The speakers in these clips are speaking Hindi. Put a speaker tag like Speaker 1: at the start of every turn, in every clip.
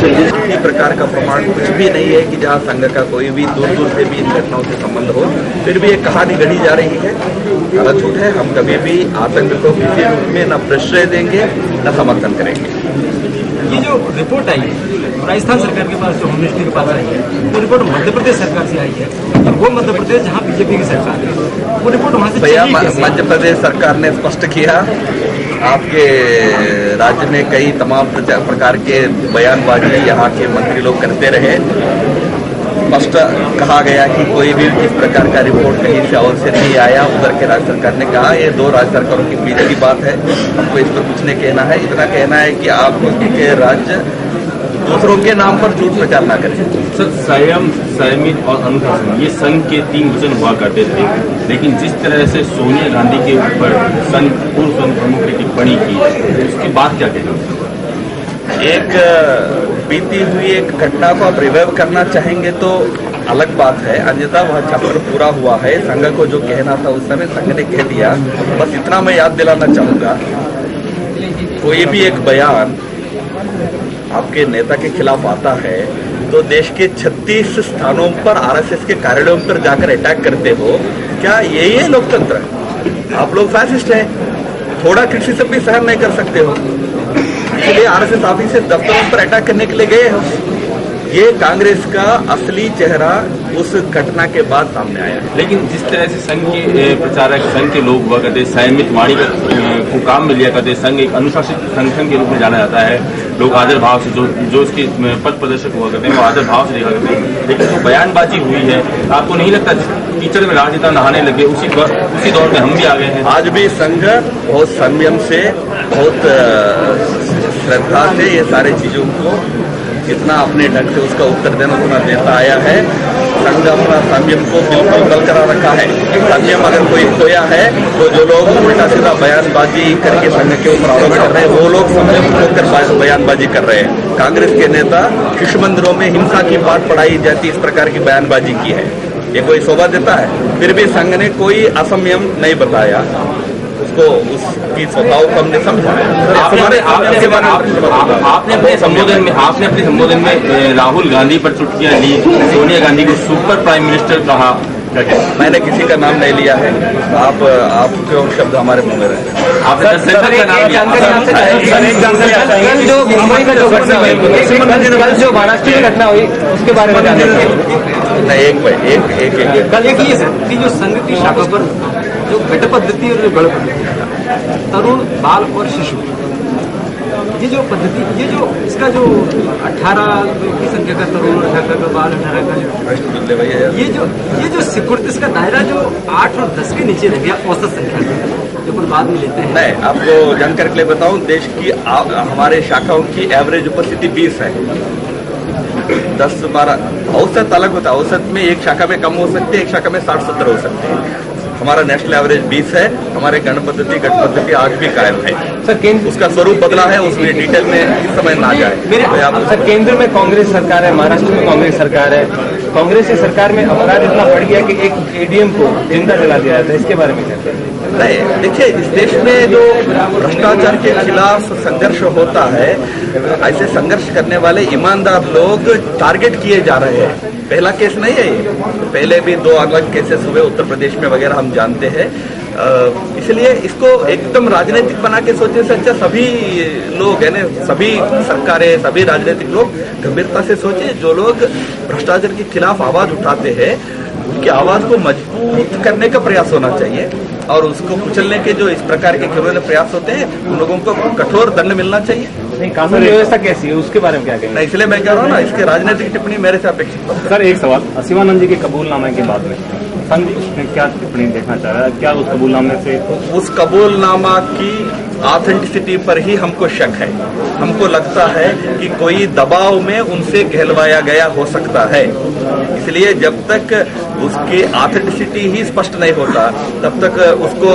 Speaker 1: किसी प्रकार का प्रमाण कुछ भी नहीं है कि जहाँ संघ का कोई भी दूर दूर से भी इन घटनाओं से संबंध हो, फिर भी एक कहानी गढ़ी जा रही है। गलत झूठ है। हम कभी भी आतंक को किसी रूप में न प्रश्रय देंगे न समर्थन करेंगे।
Speaker 2: ये जो रिपोर्ट आई है राजस्थान सरकार के पास, जो होम मिनिस्ट्री के पास आई है, वो रिपोर्ट मध्य प्रदेश सरकार से आई है, और वो मध्य प्रदेश जहाँ बीजेपी की सरकार है, वो रिपोर्ट वहाँ से
Speaker 1: भैया मध्य प्रदेश सरकार ने स्पष्ट किया, आपके राज्य में कई तमाम प्रकार के बयानबाजी यहाँ के मंत्री लोग करते रहे। स्पष्ट कहा गया कि कोई भी इस प्रकार का रिपोर्ट कहीं से और से नहीं आया। उधर के राज्य सरकार ने कहा ये दो राज्य सरकारों के बीच की बात है, हमको इस पर कुछ नहीं कहना है। इतना कहना है कि आप के राज्य दूसरों के नाम पर झूठ प्रचार न करें।
Speaker 3: सर, संयम, संयमित और अनुशासन ये संघ के 3 वचन हुआ करते थे, लेकिन जिस तरह से सोनिया गांधी के ऊपर पूर्व संघ प्रमुख ने टिप्पणी की, उसके बाद क्या कहना?
Speaker 1: एक बीती हुई एक घटना को आप रिवाइव करना चाहेंगे तो अलग बात है, अन्यथा वह चक्र पूरा हुआ है। संघ को जो कहना था उस समय संघ ने कह दिया। बस इतना मैं याद दिलाना चाहूंगा, कोई भी एक बयान आपके नेता के खिलाफ आता है तो देश के 36 स्थानों पर आरएसएस के कार्यालयों पर जाकर अटैक करते हो। क्या यही है लोकतंत्र? आप लोग फैसिस्ट हैं, थोड़ा क्रिटिसिज्म भी सहन नहीं कर सकते हो, इसलिए आरएसएस ऑफिस से दफ्तरों पर अटैक करने के लिए गए हो। ये कांग्रेस का असली चेहरा उस घटना के बाद सामने आया।
Speaker 3: लेकिन जिस तरह से संघ के प्रचारक, संघ के लोग हुआ करते, संयमित वाणी को काम में लिया करते, संघ एक अनुशासित संगठन के रूप में जाना जाता है। लोग आदर भाव से जो उसके पथ प्रदर्शक हुआ करते हैं वो आदर भाव से देखा करते हैं। लेकिन जो बयानबाजी हुई है, आपको नहीं लगता कीचड़ में राजनेता नहाने लगे, उसी दौर में हम भी आ गए हैं?
Speaker 1: आज भी संघ बहुत संयम से, बहुत श्रद्धा से ये सारे चीजों को जितना अपने ढंग से उसका उत्तर देना उतना देता आया है। संघ अपना संयम को बिल्कुल बरकरार रखा है। संयम अगर कोई खोया है तो जो लोग उल्टा सीधा बयानबाजी करके संघ के ऊपर आरोप कर रहे हैं वो लोग संयम खोकर बयानबाजी कर रहे हैं। कांग्रेस के नेता शिशु मंदिरों में हिंसा की बात पढ़ाई जाती इस प्रकार की बयानबाजी की है, ये कोई शोभा देता है? फिर भी संघ ने कोई असंयम नहीं बताया, उसको उसकी स्वभाव को हमने समझा।
Speaker 3: आपने अपने संबोधन में राहुल गांधी पर चुटकियां ली, सोनिया गांधी को सुपर प्राइम मिनिस्टर कहा।
Speaker 1: मैंने किसी का नाम नहीं लिया है, आप क्यों शब्द हमारे मुंह में रहे?
Speaker 3: आपने
Speaker 2: जो मुंबई में जो घटना हुई, कल जो महाराष्ट्र में घटना हुई उसके बारे में जानना
Speaker 1: नहीं, एक
Speaker 2: कल एक ये कि जो संघ की शाखा पर जो घट पद्धति और जो गढ़ पद्धति, तरुण, बाल और शिशु, ये जो पद्धति, ये जो इसका जो 18 की संख्या का तरुण, 18 का बाल, 18 का ये जो सिकुड़त, इसका दायरा जो 8 और 10 के नीचे रह गया औसत संख्या, जो अपन बाद में लेते हैं।
Speaker 1: नहीं, आपको जानकारी के लिए बताऊं, देश की हमारे शाखाओं की एवरेज उपस्थिति 20 है। 10-12 औसत अलग होता है। औसत में एक शाखा में कम हो सकते हैं, एक शाखा में 60-70 हो सकते हैं। हमारा नेशनल एवरेज 20 है। हमारे गण पद्धति आज भी कायम है।
Speaker 2: सर, केंद्र
Speaker 1: उसका स्वरूप बदला है, उसमें डिटेल में इस समय ना जाए।
Speaker 2: सर, केंद्र में कांग्रेस सरकार है, महाराष्ट्र में कांग्रेस सरकार है। कांग्रेस की सरकार में अपराध इतना बढ़ गया कि एक एडीएम को जिंदा जला दिया जाता है, इसके बारे में क्या?
Speaker 1: नहीं, देखिए, इस देश में जो भ्रष्टाचार के खिलाफ संघर्ष होता है, ऐसे संघर्ष करने वाले ईमानदार लोग टारगेट किए जा रहे हैं। पहला केस नहीं है ये, पहले भी 2 अलग केसेस हुए उत्तर प्रदेश में वगैरह, हम जानते हैं। इसलिए इसको एकदम राजनीतिक बना के सोचने से अच्छा सभी लोग है ना, सभी सरकारें, सभी राजनीतिक लोग गंभीरता से सोचे। जो लोग भ्रष्टाचार के खिलाफ आवाज उठाते हैं उनकी आवाज को मजबूत करने का प्रयास होना चाहिए, और उसको कुचलने के जो इस प्रकार के खिलौने प्रयास होते हैं उन लोगों को कठोर दंड मिलना चाहिए।
Speaker 2: नहीं, कानून व्यवस्था कैसी है उसके बारे में क्या कहेंगे?
Speaker 1: नहीं, इसलिए मैं कह रहा हूँ ना, इसके राजनीतिक टिप्पणी मेरे से अपेक्षित।
Speaker 2: सर, एक सवाल, शिवानंद जी के कबूलनामे के बाद में संघ उसमें क्या टिप्पणी देखना चाह रहा है? क्या उस कबूलनामे से, उस
Speaker 1: कबूलनामा की ऑथेंटिसिटी पर ही हमको शक है। हमको लगता है कि कोई दबाव में उनसे कहलवाया गया हो सकता है। इसलिए जब तक उसकी ऑथेंटिसिटी ही स्पष्ट नहीं होता तब तक उसको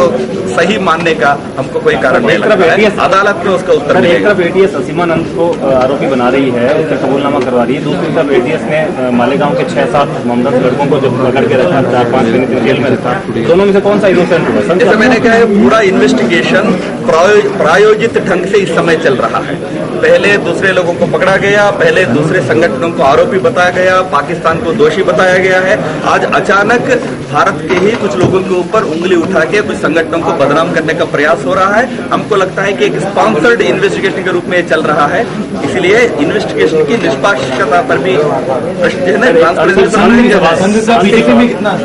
Speaker 1: सही मानने का हमको कोई कारण नहीं लगता है। अदालत में उसका उत्तर
Speaker 2: मिलेगा। एक तरफ एटीएस असीमानंद को आरोपी बना रही है, उसका कबूलनामा करवा रही है, दूसरी तरफ एटीएस ने मालेगांव के 6-7 मोहम्मद लड़कों को जब पकड़ के रखा, 4-5 दिन जेल में रखा, दोनों में से कौन सा इनोसेंट हुआ?
Speaker 1: जैसे मैंने कहा है, पूरा इन्वेस्टिगेशन प्रायोजित ढंग से इस समय चल रहा है। पहले दूसरे लोगों को पकड़ा गया, पहले दूसरे संगठनों को आरोपी बताया गया, पाकिस्तान को दोषी बताया गया है। आज अचानक भारत के ही कुछ लोगों के ऊपर उंगली उठा के कुछ संगठनों को बदनाम करने का प्रयास हो रहा है। हमको लगता है कि एक स्पॉन्सर्ड इन्वेस्टिगेशन के रूप में ये चल रहा है, इसलिए इन्वेस्टिगेशन की निष्पक्षता पर भी प्रश्न है ना, ट्रांसपेरेंसी
Speaker 2: बीजेपी में कितना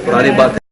Speaker 1: पुरानी बात है।